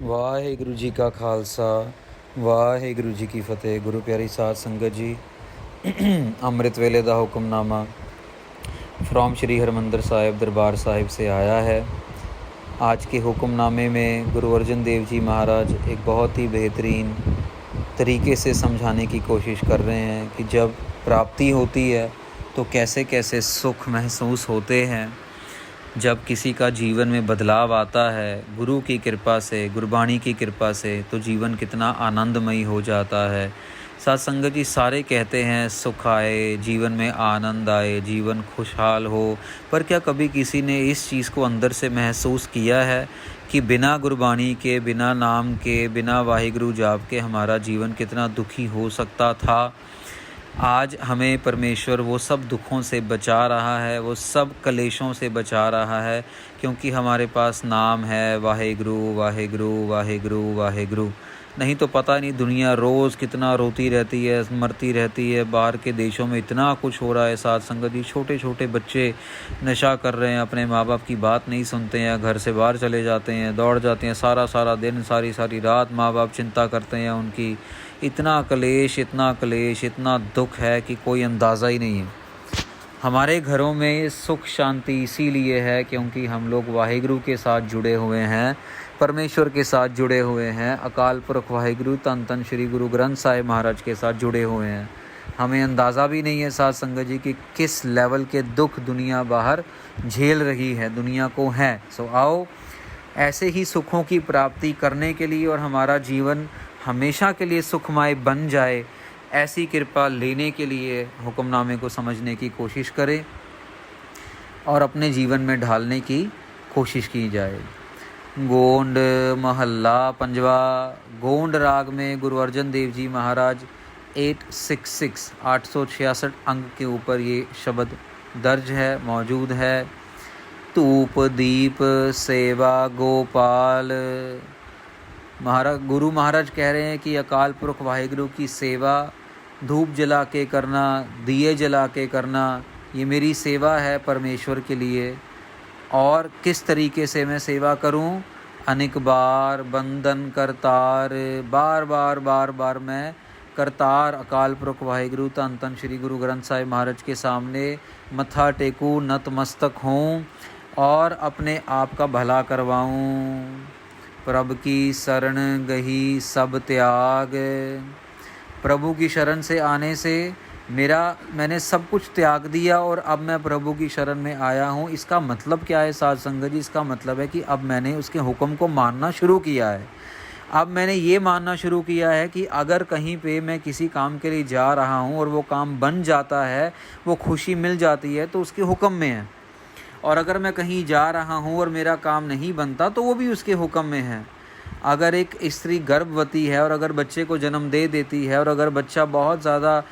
ਵਾਹਿਗੁਰੂ ਜੀ ਕਾ ਖਾਲਸਾ ਵਾਹਿਗੁਰੂ ਜੀ ਕੀ ਫਤਿਹ। ਗੁਰੂ ਪਿਆਰੀ ਸਾਧ ਸੰਗਤ ਜੀ, ਅੰਮ੍ਰਿਤ वेले ਦਾ हुक्मनामा फ्रॉम श्री हरमंदिर साहिब दरबार साहिब से आया है। आज के हुक्मनामे में गुरु अर्जन देव जी महाराज एक बहुत ही बेहतरीन तरीके से समझाने की कोशिश कर रहे हैं कि जब प्राप्ति होती है तो कैसे कैसे सुख महसूस होते हैं। जब किसी का जीवन में बदलाव आता है गुरु की कृपा से, गुरबाणी की कृपा से, तो जीवन कितना आनंदमयी हो जाता है। साथ संगत जी, सारे कहते हैं सुख आए, जीवन में आनंद आए, जीवन खुशहाल हो, पर क्या कभी किसी ने इस चीज़ को अंदर से महसूस किया है कि बिना गुरबाणी के, बिना नाम के, बिना वाहिगुरु जाप के हमारा जीवन कितना दुखी हो सकता था। आज हमें परमेश्वर वो सब दुखों से बचा रहा है, वो सब कलेशों से बचा रहा है, क्योंकि हमारे पास नाम है वाहिगुरु वाहिगुरु वाहिगुरु वाहिगुरु। नहीं तो पता नहीं दुनिया रोज़ कितना रोती रहती है, मरती रहती है। बाहर के देशों में इतना कुछ हो रहा है। साथ संगत जी, छोटे छोटे बच्चे नशा कर रहे हैं, अपने माँ बाप की बात नहीं सुनते हैं, घर से बाहर चले जाते हैं, दौड़ जाते हैं, सारा सारा दिन, सारी सारी रात माँ बाप चिंता करते हैं उनकी। इतना क्लेश, इतना क्लेश, इतना दुख है कि कोई अंदाज़ा ही नहीं है। हमारे घरों में सुख शांति इसीलिए है क्योंकि हम लोग वाहिगुरु के साथ जुड़े हुए हैं, परमेश्वर के साथ जुड़े हुए हैं, अकाल पुरख वाहिगुरु तन तन श्री गुरु ग्रंथ साहिब महाराज के साथ जुड़े हुए हैं। हमें अंदाज़ा भी नहीं है साथ संगत जी कि किस लेवल के दुख दुनिया बाहर झेल रही है, दुनिया को है। सो आओ ऐसे ही सुखों की प्राप्ति करने के लिए और हमारा जीवन हमेशा के लिए सुखमय बन जाए, ऐसी कृपा लेने के लिए हुक्मनामे को समझने की कोशिश करें और अपने जीवन में ढालने की कोशिश की जाए। गोंड महल्ला पंजवा। गोंड राग में गुरु अर्जन देव जी महाराज 866 अंक के ऊपर ये शब्द दर्ज है, मौजूद है। धूप दीप सेवा गोपाल। गुरु महाराज कह रहे हैं कि अकाल पुरख वाहिगुरु की सेवा धूप जला के करना, दिए जला के करना, ये मेरी सेवा है परमेश्वर के लिए। और किस तरीके से मैं सेवा करूं? अनेक बार बंदन करतार, बार बार बार बार मैं करतार अकाल पुरख वाहिगुरु तन तन श्री गुरु ग्रंथ साहिब महाराज के सामने मत्था टेकूं, नतमस्तक हों और अपने आप का भला करवाऊं। प्रभु की शरण गही सब त्याग। प्रभु की शरण से आने से मैंने सब कुछ त्याग दिया और अब मैं प्रभु की शरण में आया हूँ। इसका मतलब क्या है साध संगत जी? इसका मतलब है कि अब मैंने उसके हुक्म को मानना शुरू किया है। अब मैंने ये मानना शुरू किया है कि अगर कहीं पे मैं किसी काम के लिए जा रहा हूँ और वो काम बन जाता है, वो खुशी मिल जाती है, तो उसके हुक्म में है। और अगर मैं कहीं जा रहा हूँ और मेरा काम नहीं बनता तो वो भी उसके हुक्म में है। अगर एक स्त्री गर्भवती है और अगर बच्चे को जन्म दे देती है और अगर बच्चा बहुत ज़्यादा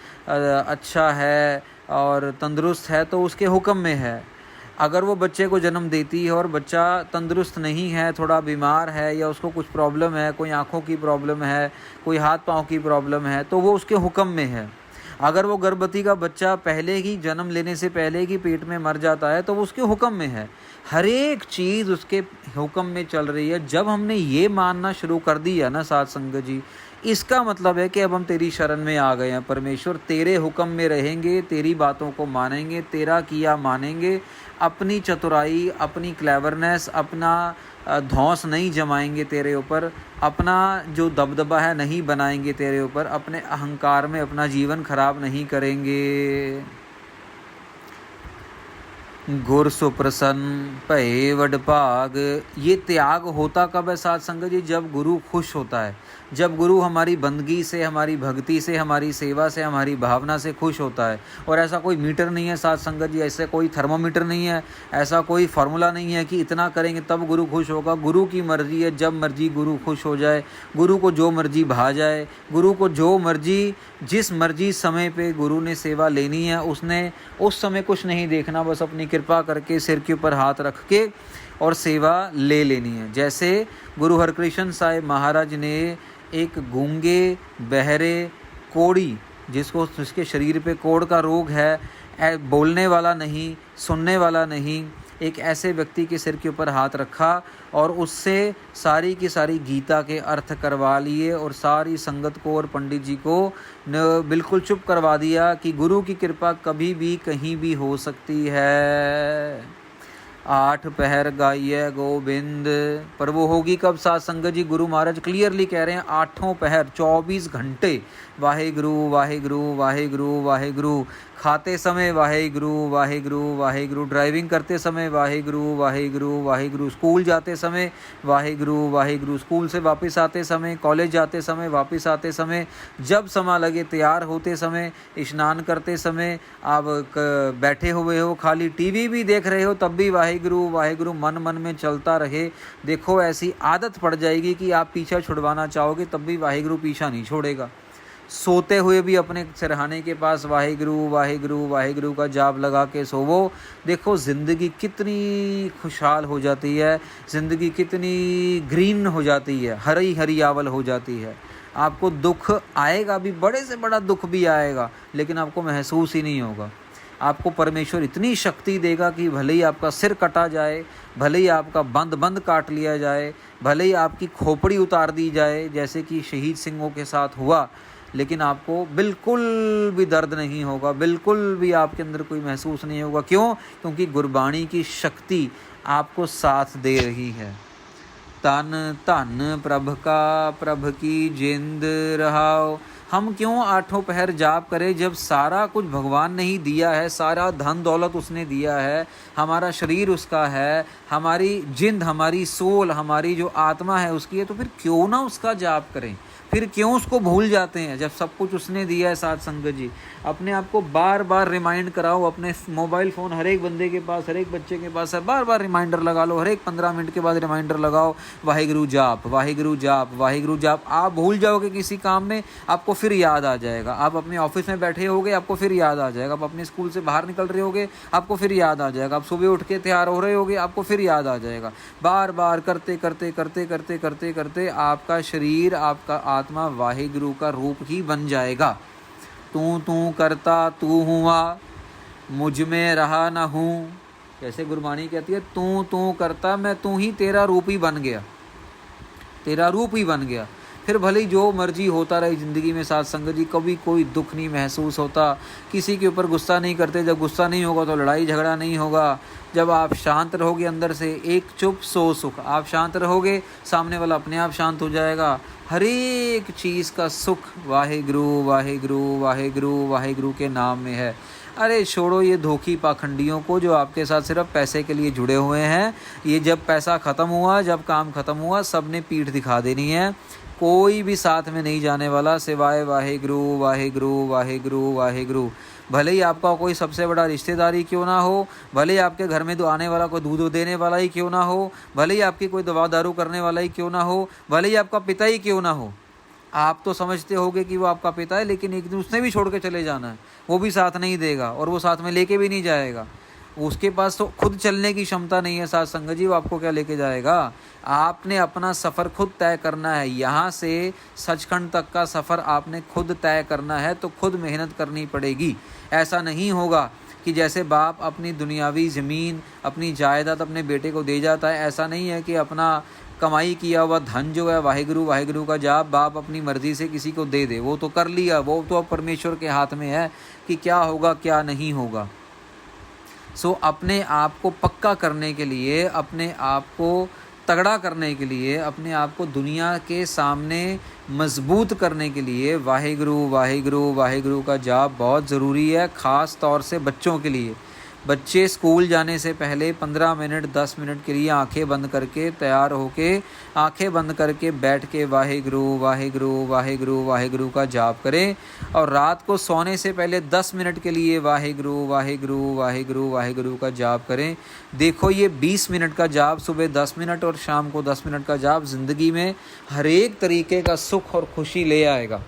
अच्छा है और तंदुरुस्त है तो उसके हुक्म में है। अगर वो बच्चे को जन्म देती है और बच्चा तंदुरुस्त नहीं है, थोड़ा बीमार है, या उसको कुछ प्रॉब्लम है, कोई आँखों की प्रॉब्लम है, कोई हाथ पाँव की प्रॉब्लम है, तो वो उसके हुक्म में है। अगर वो गर्भवती का बच्चा पहले ही जन्म लेने से पहले ही पेट में मर जाता है तो वो उसके हुक्म में है। हर एक चीज़ उसके हुक्म में चल रही है। जब हमने ये मानना शुरू कर दिया ना साथ संगत जी, इसका मतलब है कि अब हम तेरी शरण में आ गए हैं। परमेश्वर तेरे हुक्म में रहेंगे, तेरी बातों को मानेंगे, तेरा किया मानेंगे, अपनी चतुराई, अपनी क्लेवरनेस, अपना धौंस नहीं जमाएंगे तेरे ऊपर, अपना जो दबदबा है नहीं बनाएंगे तेरे ऊपर, अपने अहंकार में अपना जीवन खराब नहीं करेंगे। गुर सुप्रसन्न भय वडभाग। ये त्याग होता कब है साध संगत जी? जब गुरु खुश होता है, जब गुरु हमारी बंदगी से, हमारी भक्ति से, हमारी सेवा से, हमारी भावना से खुश होता है। और ऐसा कोई मीटर नहीं है साध संगत जी, ऐसे कोई थर्मोमीटर नहीं है, ऐसा कोई फार्मूला नहीं है कि इतना करेंगे तब गुरु खुश होगा। गुरु की मर्जी है, जब मर्जी गुरु खुश हो जाए, गुरु को जो मर्जी भा जाए, गुरु को जो मर्जी, जिस मर्जी समय पे गुरु ने सेवा लेनी है उसने उस समय कुछ नहीं देखना, बस अपनी कृपा करके सिर के ऊपर हाथ रख के और सेवा ले लेनी है। जैसे गुरु हरकृष्ण साहिब महाराज ने एक गूंगे, बहरे, कोड़ी, जिसके शरीर पे कोढ़ का रोग है, बोलने वाला नहीं, सुनने वाला नहीं, एक ऐसे व्यक्ति के सिर के ऊपर हाथ रखा और उससे सारी की सारी गीता के अर्थ करवा लिए और सारी संगत को और पंडित जी को बिल्कुल चुप करवा दिया कि गुरु की कृपा कभी भी कहीं भी हो सकती है। 8 पहर गाइए गोविंद, पर वो होगी कब साध संगत जी? गुरु महाराज क्लियरली कह रहे हैं 8 पहर 24 घंटे वाहेगुरु वाहेगुरु वाहेगुरु वाहेगुरु, खाते समय वाहेगुरु वाहेगुरु वाहेगुरु, ड्राइविंग करते समय वाहेगुरु वाहेगुरु वाहेगुरु, स्कूल जाते समय वाहेगुरु वाहेगुरु, स्कूल से वापस आते समय, कॉलेज जाते समय, वापस आते समय, जब समय लगे, तैयार होते समय, स्नान करते समय, आप बैठे हुए हो, खाली टीवी भी देख रहे हो, तब भी वाहेगुरु वाहेगुरु मन मन में चलता रहे। देखो ऐसी आदत पड़ जाएगी कि आप पीछा छुड़वाना चाहोगे तब भी वाहेगुरु पीछा नहीं छोड़ेगा। सोते हुए भी अपने सिरहाने के पास वाहेगुरु वाहेगुरु वाहेगुरु का जाप लगा के सोवो। देखो ज़िंदगी कितनी खुशहाल हो जाती है, ज़िंदगी कितनी ग्रीन हो जाती है, हरी हरियावल हो जाती है। आपको दुख आएगा भी, बड़े से बड़ा दुख भी आएगा, लेकिन आपको महसूस ही नहीं होगा। आपको परमेश्वर इतनी शक्ति देगा कि भले ही आपका सिर कटा जाए, भले ही आपका बंद काट लिया जाए, भले ही आपकी खोपड़ी उतार दी जाए, जैसे कि शहीद सिंहों के साथ हुआ, लेकिन आपको बिल्कुल भी दर्द नहीं होगा, बिल्कुल भी आपके अंदर कोई महसूस नहीं होगा। क्यों? क्योंकि गुरबाणी की शक्ति आपको साथ दे रही है। तन धन प्रभ का प्रभ की जिंद रहाओ। हम क्यों 8 पहर जाप करें जब सारा कुछ भगवान ने ही दिया है, सारा धन दौलत उसने दिया है, हमारा शरीर उसका है, हमारी जिंद, हमारी सोल, हमारी जो आत्मा है उसकी है, तो फिर क्यों ना उसका जाप करें? फिर क्यों उसको भूल जाते हैं जब सब कुछ उसने दिया है? साथ संगत जी, अपने आप को बार बार रिमाइंड कराओ। अपने मोबाइल फ़ोन हर एक बंदे के पास, हर एक बच्चे के पास है, बार बार रिमाइंडर लगा लो, हर एक 15 मिनट के बाद रिमाइंडर लगाओ, वाहेगुरु जाप वाहेगुरु जाप वाहेगुरु जाप। आप भूल जाओगे किसी काम में, आपको फिर याद आ जाएगा। आप अपने ऑफिस में बैठे होगे, आपको फिर याद आ जाएगा। आप अपने स्कूल से बाहर निकल रहे होगे, आपको फिर याद आ जाएगा। आप सुबह उठ के तैयार हो रहे होगे, आपको फिर याद आ जाएगा। बार बार करते करते करते करते करते करते आपका शरीर, आपका आत्मा वाहेगुरु का रूप ही बन जाएगा। तू करता तू हुआ, मुझ में रहा न हूँ। जैसे गुरबाणी कहती है, तू करता, मैं तू ही तेरा रूप ही बन गया, तेरा रूप ही बन गया। फिर भले ही जो मर्जी होता रहे ज़िंदगी में साथ संगत जी, कभी कोई दुख नहीं महसूस होता, किसी के ऊपर गुस्सा नहीं करते। जब गुस्सा नहीं होगा तो लड़ाई झगड़ा नहीं होगा। जब आप शांत रहोगे अंदर से, एक चुप सो सुख, आप शांत रहोगे, सामने वाला अपने आप शांत हो जाएगा। हर एक चीज़ का सुख वाहेगुरु वाहेगुरु वाहेगुरु वाहेगुरु के नाम में है। अरे छोड़ो ये धोखी पाखंडियों को जो आपके साथ सिर्फ पैसे के लिए जुड़े हुए हैं। ये जब पैसा ख़त्म हुआ, जब काम ख़त्म हुआ, सब ने पीठ दिखा देनी है। कोई भी साथ में नहीं जाने वाला सिवाय वाहेगुरु वाहेगुरु वाहेगुरु वाहेगुरु। भले ही आपका कोई सबसे बड़ा रिश्तेदार ही क्यों ना हो, भले ही आपके घर में आने वाला कोई दूध देने वाला ही क्यों ना हो, भले ही आपकी कोई दवा दारू करने वाला ही क्यों ना हो, भले ही आपका पिता ही क्यों ना हो। आप तो समझते होगे कि वो आपका पिता है, लेकिन एक दिन उसने भी छोड़ के चले जाना है, वो भी साथ नहीं देगा और वो साथ में लेके भी नहीं जाएगा। उसके पास तो खुद चलने की क्षमता नहीं है साथ संगत जी, वो आपको क्या लेके जाएगा? आपने अपना सफ़र खुद तय करना है। यहाँ से सचखंड तक का सफ़र आपने खुद तय करना है, तो खुद मेहनत करनी पड़ेगी। ऐसा नहीं होगा कि जैसे बाप अपनी दुनियावी ज़मीन, अपनी जायदाद अपने बेटे को दे जाता है, ऐसा नहीं है कि अपना कमाई किया हुआ धन जो है वाहेगुरु वाहेगुरु का जाप बाप अपनी मर्ज़ी से किसी को दे दे। वो तो कर लिया, वो तो अब परमेश्वर के हाथ में है कि क्या होगा क्या नहीं होगा। सो अपने आप को पक्का करने के लिए, अपने आप को तगड़ा करने के लिए, अपने आप को दुनिया के सामने मजबूत करने के लिए वाहेगुरु वाहेगुरु वाहेगुरु का जाप बहुत ज़रूरी है, ख़ास तौर से बच्चों के लिए। बच्चे स्कूल जाने से पहले 15 मिनट 10 मिनट के लिए आंखें बंद करके, तैयार होके, आंखें बंद करके बैठ के वाहेगुरु वाहेगुरु वाहेगुरु वाहेगुरु का जाप करें। और रात को सोने से पहले 10 मिनट के लिए वाहेगुरु वाहेगुरु वाहेगुरु वाहेगुरु का जाप करें। देखो ये 20 मिनट का जाप, सुबह 10 मिनट और शाम को 10 मिनट का जाप ज़िंदगी में हर एक तरीके का सुख और खुशी ले आएगा।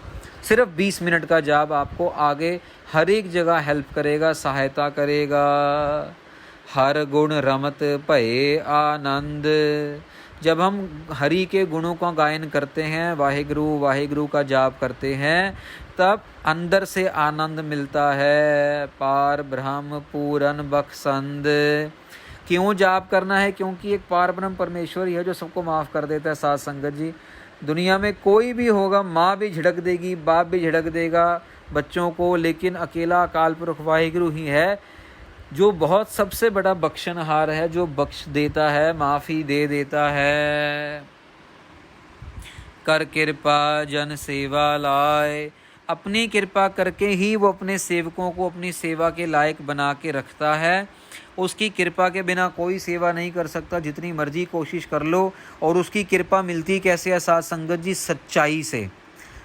सिर्फ 20 मिनट का जाप आपको आगे हर एक जगह हेल्प करेगा, सहायता करेगा। हर गुण रमत भये आनंद। जब हम हरि के गुणों का गायन करते हैं, वाहेगुरु वाहेगुरु का जाप करते हैं, तब अंदर से आनंद मिलता है। पार ब्रह्म पूरन बख्शंद। क्यों जाप करना है? क्योंकि एक पारब्रह्म परमेश्वर ही है जो सबको माफ़ कर देता है। साथ संगत जी, दुनिया में कोई भी होगा, माँ भी झिड़क देगी, बाप भी झिड़क देगा बच्चों को, लेकिन अकेला अकाल पुरख वाहिगुरु ही है जो बहुत सबसे बड़ा बख्शनहार है, जो बख्श देता है, माफ़ी दे देता है। कर कृपा जन सेवा लाए, अपनी कृपा करके ही वो अपने सेवकों को अपनी सेवा के लायक बना के रखता है। उसकी कृपा के बिना कोई सेवा नहीं कर सकता, जितनी मर्जी कोशिश कर लो। और उसकी कृपा मिलती कैसे है साथ संगत जी? सच्चाई से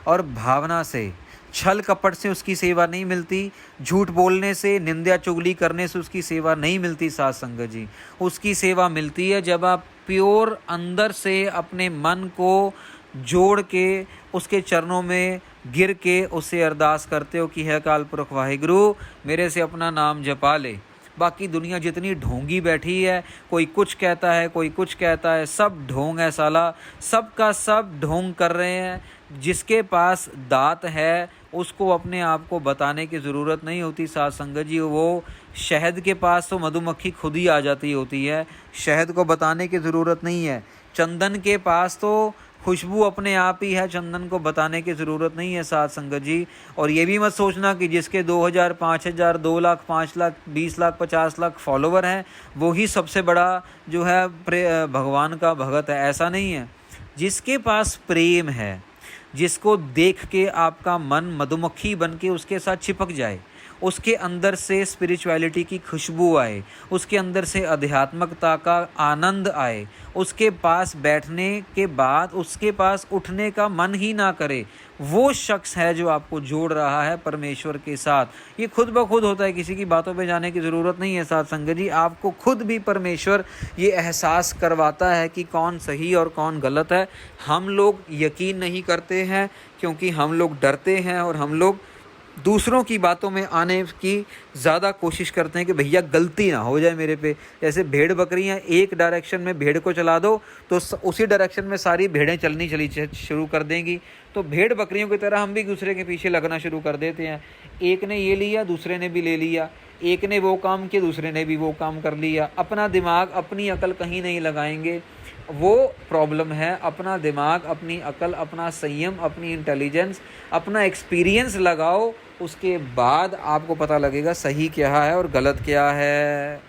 और भावना से। छल कपट से उसकी सेवा नहीं मिलती, झूठ बोलने से, निंदा चुगली करने से उसकी सेवा नहीं मिलती साथ संगत जी। उसकी सेवा मिलती है जब आप प्योर अंदर से अपने मन को जोड़ के उसके चरणों में गिर के उससे अरदास करते हो कि है अकाल पुरख वाहिगुरु मेरे से अपना नाम जपा ले। बाकी दुनिया जितनी ढोंगी बैठी है, कोई कुछ कहता है, कोई कुछ कहता है, सब ढोंग है साला, सब का सब ढोंग कर रहे हैं। जिसके पास दात है उसको अपने आप को बताने की ज़रूरत नहीं होती साथ संगत जी। वो शहद के पास तो मधुमक्खी खुद ही आ जाती होती है, शहद को बताने की ज़रूरत नहीं है। चंदन के पास तो खुशबू अपने आप ही है, चंदन को बताने की ज़रूरत नहीं है साथ संगत जी। और ये भी मत सोचना कि जिसके 2000, 5000, 2 लाख, 5 लाख, 20 लाख, 50 लाख फॉलोवर हैं वो ही सबसे बड़ा जो है भगवान का भगत है, ऐसा नहीं है। जिसके पास प्रेम है, जिसको देख के आपका मन मधुमक्खी बन के उसके साथ चिपक जाए, उसके अंदर से स्पिरिचुअलिटी की खुशबू आए, उसके अंदर से आध्यात्मिकता का आनंद आए, उसके पास बैठने के बाद उसके पास उठने का मन ही ना करे, वो शख्स है जो आपको जोड़ रहा है परमेश्वर के साथ। ये खुद ब खुद होता है, किसी की बातों पे जाने की ज़रूरत नहीं है साथ संगत जी। आपको खुद भी परमेश्वर ये एहसास करवाता है कि कौन सही और कौन गलत है। हम लोग यकीन नहीं करते हैं क्योंकि हम लोग डरते हैं और हम लोग दूसरों की बातों में आने की ज़्यादा कोशिश करते हैं कि भैया गलती ना हो जाए मेरे पे। जैसे भेड़ बकरियां, एक डायरेक्शन में भेड़ को चला दो तो उसी डायरेक्शन में सारी भेड़ें चली शुरू कर देंगी। तो भेड़ बकरियों की तरह हम भी दूसरे के पीछे लगना शुरू कर देते हैं। एक ने ये लिया, दूसरे ने भी ले लिया, एक ने वो काम किया, दूसरे ने भी वो काम कर लिया। अपना दिमाग, अपनी अकल कहीं नहीं लगाएंगे, वो प्रॉब्लम है। अपना दिमाग, अपनी अकल, अपना संयम, अपनी इंटेलिजेंस, अपना एक्सपीरियंस लगाओ, उसके बाद आपको पता लगेगा सही क्या है और गलत क्या है।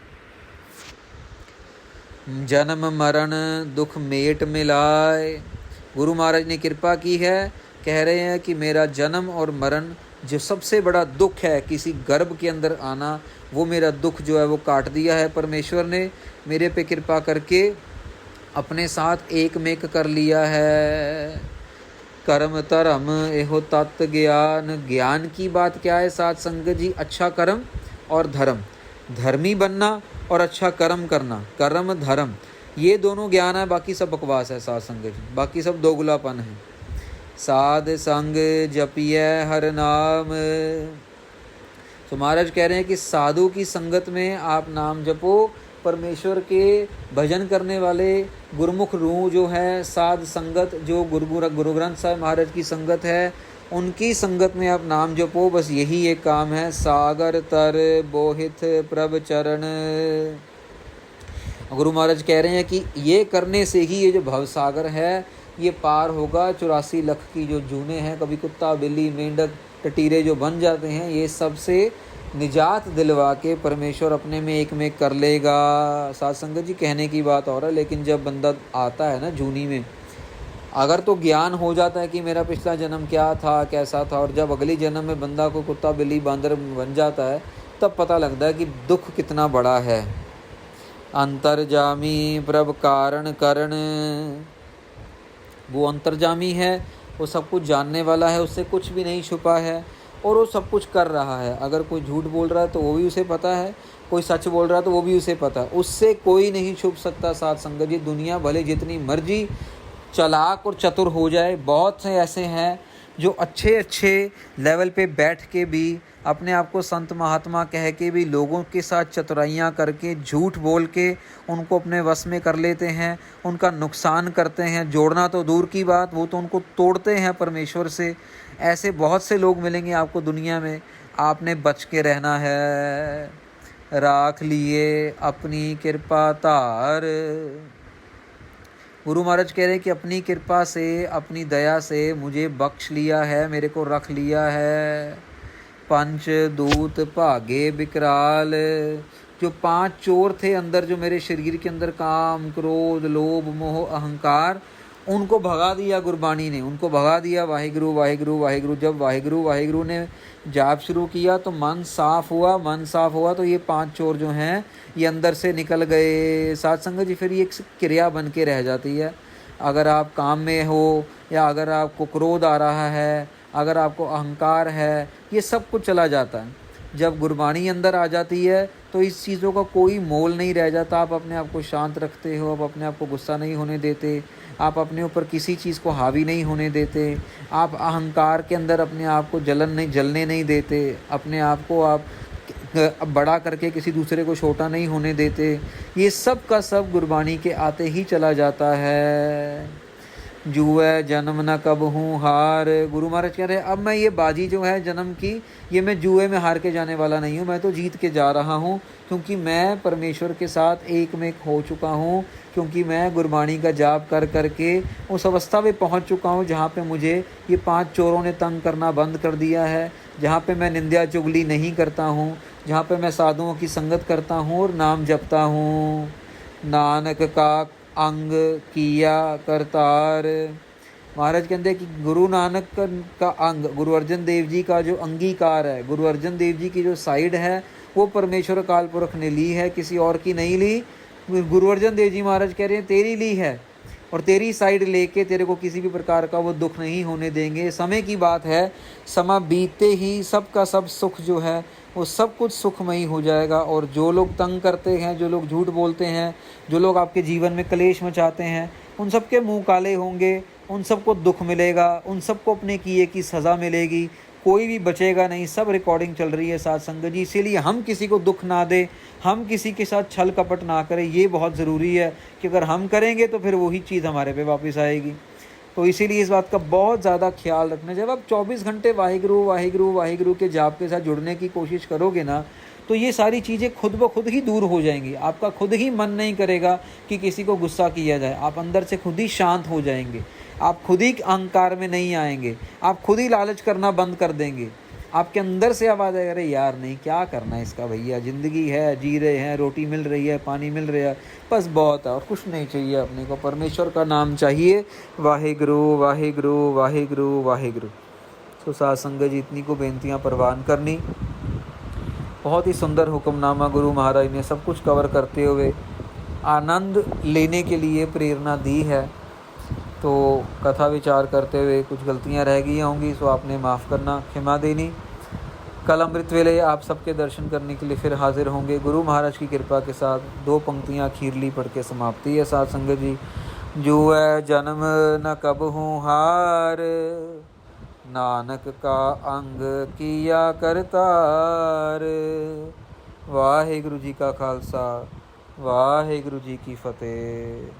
जन्म मरण दुख मेट मिलाए, गुरु महाराज ने कृपा की है, कह रहे हैं कि मेरा जन्म और मरण जो सबसे बड़ा दुख है, किसी गर्भ के अंदर आना, वो मेरा दुख जो है वो काट दिया है परमेश्वर ने। मेरे पे कृपा करके अपने साथ एक मेक कर लिया है। कर्म धर्म एहो तत्व ज्ञान, ज्ञान की बात क्या है साथ संगत जी? अच्छा कर्म और धर्म, धर्मी बनना और अच्छा कर्म करना, कर्म धर्म, ये दोनों ज्ञान है। बाकी सब बकवास है साथ संगत जी, बाकी सब दोगलापन है। साध संग जपिए हर नाम, तो महाराज कह रहे हैं कि साधु की संगत में आप नाम जपो। परमेश्वर के भजन करने वाले गुरुमुख रूह जो है, साध संगत जो गुरु ग्रंथ साहिब महाराज की संगत है, उनकी संगत में आप नाम जपो। बस यही एक काम है। सागर तर बोहित प्रभ चरण, गुरु महाराज कह रहे हैं कि ये करने से ही ये जो भवसागर है ये पार होगा। 84 लाख की जो जूने हैं, कभी कुत्ता बिल्ली मेंढक टटीरे जो बन जाते हैं, ये सब से निजात दिलवा के परमेश्वर अपने में एक में कर लेगा। साथ संगत जी कहने की बात और है, लेकिन जब बंदा आता है ना जूनी में, अगर तो ज्ञान हो जाता है कि मेरा पिछला जन्म क्या था, कैसा था, और जब अगली जन्म में बंदा को कुत्ता बिल्ली बांदर बन जाता है, तब पता लगता है कि दुख कितना बड़ा है। अंतर्जामी प्रभ कारण करण, वो अंतर्जामी है, वो सब कुछ जानने वाला है, उससे कुछ भी नहीं छुपा है और वो सब कुछ कर रहा है। अगर कोई झूठ बोल रहा है तो वो भी उसे पता है, कोई सच बोल रहा है तो वो भी उसे पता है, उससे कोई नहीं छुप सकता। साथ संगत जी, दुनिया भले जितनी मर्जी चालाक और चतुर हो जाए, बहुत से ऐसे हैं जो अच्छे लेवल पे बैठ के भी अपने आप को संत महात्मा कह के भी लोगों के साथ चतुराइयाँ करके, झूठ बोल के उनको अपने वश में कर लेते हैं, उनका नुकसान करते हैं। जोड़ना तो दूर की बात, वो तो उनको तोड़ते हैं परमेश्वर से। ऐसे बहुत से लोग मिलेंगे आपको दुनिया में, आपने बच के रहना है। राख लिए अपनी कृपा धार। गुरु महाराज कह रहे कि अपनी कृपा से, अपनी दया से मुझे बख्श लिया है, मेरे को रख लिया है। पंच दूत भागे विकराल, जो 5 चोर थे अंदर, जो मेरे शरीर के अंदर काम क्रोध लोभ मोह अहंकार, उनको भगा दिया गुरबाणी ने, उनको भगा दिया। वाहिगुरु वाहिगुरु वाहिगुरु। जब वाहिगुरु वाहिगुरु ने जाप शुरू किया तो मन साफ हुआ, मन साफ हुआ तो ये 5 चोर जो हैं ये अंदर से निकल गए। साध संगत जी, फिर ये एक क्रिया बन के रह जाती है। अगर आप काम में हो या अगर आपको क्रोध आ रहा है, अगर आपको अहंकार है, ये सब कुछ चला जाता है। जब गुरबाणी अंदर आ जाती है तो इस चीज़ों का कोई मोल नहीं रह जाता। आप अपने आप को शांत रखते हो, आप अपने आप को गुस्सा नहीं होने देते, आप अपने ऊपर किसी चीज़ को हावी नहीं होने देते, आप अहंकार के अंदर अपने आप को जलने नहीं देते, अपने आप को आप बड़ा करके किसी दूसरे को छोटा नहीं होने देते। ये सब का सब गुरबाणी के आते ही चला जाता है। जुए जन्म न कब हूँ हार। गुरु महाराज कह रहे अब मैं ये बाजी जो है जन्म की, ये मैं जुए में हार के जाने वाला नहीं हूँ, मैं तो जीत के जा रहा हूँ, क्योंकि मैं परमेश्वर के साथ एक में हो चुका हूँ, क्योंकि मैं गुरबाणी का जाप कर करके उस अवस्था में पहुँच चुका हूँ जहाँ पे मुझे ये 5 चोरों ने तंग करना बंद कर दिया है, जहाँ पे मैं निंदा चुगली नहीं करता हूँ, जहाँ पे मैं साधुओं की संगत करता हूँ और नाम जपता हूँ। नानक का अंग किया करतार। महाराज कहते हैं कि गुरु नानक का अंग, गुरु अर्जन देव जी का जो अंगीकार है, गुरु अर्जन देव जी की जो साइड है वो परमेश्वर काल पुरख ने ली है, किसी और की नहीं ली। गुरु अर्जन देव जी महाराज कह रहे हैं तेरी ली है, और तेरी साइड लेके तेरे को किसी भी प्रकार का वो दुख नहीं होने देंगे। समय की बात है, समय बीतते ही सब का सब सुख जो है वो सब कुछ सुखमयी हो जाएगा। और जो लोग तंग करते हैं, जो लोग झूठ बोलते हैं, जो लोग आपके जीवन में कलेश मचाते हैं, उन सब के मुँह काले होंगे, उन सबको दुख मिलेगा, उन सबको अपने किए की सज़ा मिलेगी, कोई भी बचेगा नहीं। सब रिकॉर्डिंग चल रही है साथ संगत जी, इसीलिए हम किसी को दुख ना दें, हम किसी के साथ छल कपट ना करें। ये बहुत ज़रूरी है कि अगर हम करेंगे तो फिर वही चीज़ हमारे पे वापस आएगी। तो इसीलिए इस बात का बहुत ज़्यादा ख्याल रखना। जब आप 24 घंटे वाहिगुरु वाहिगुरु वाहिगुरु के जाप के साथ जुड़ने की कोशिश करोगे ना, तो ये सारी चीज़ें खुद ब खुद ही दूर हो जाएंगी। आपका खुद ही मन नहीं करेगा कि किसी को गुस्सा किया जाए, आप अंदर से खुद ही शांत हो जाएंगे, आप खुद ही अहंकार में नहीं आएंगे, आप खुद ही लालच करना बंद कर देंगे। आपके अंदर से आवाज़ आएगा, अरे यार नहीं, क्या करना है इसका भैया, ज़िंदगी है, जी रहे हैं, रोटी मिल रही है, पानी मिल रहा है, बस बहुत है, और कुछ नहीं चाहिए अपने को, परमेश्वर का नाम चाहिए। वाहिगुरु वाहिगुरु वाहिगुरु वाहिगुरु। तो साध संगत जी, इतनी को बेनतियाँ परवान करनी। बहुत ही सुंदर हुक्मनामा गुरु महाराज ने सब कुछ कवर करते हुए आनंद लेने के लिए प्रेरणा दी है। तो कथा विचार करते हुए कुछ गलतियां रह गई होंगी, सो आपने माफ़ करना, क्षमा देनी। कल अमृत वेले आप सबके दर्शन करने के लिए फिर हाजिर होंगे गुरु महाराज की कृपा के साथ। 2 पंक्तियां खीरली पढ़ के समाप्ति है साथ संगत जी। जुए जन्म न कब हूँ हार, नानक का अंग किया करतार। वाहिगुरु जी का खालसा, वाहिगुरु जी की फतेह।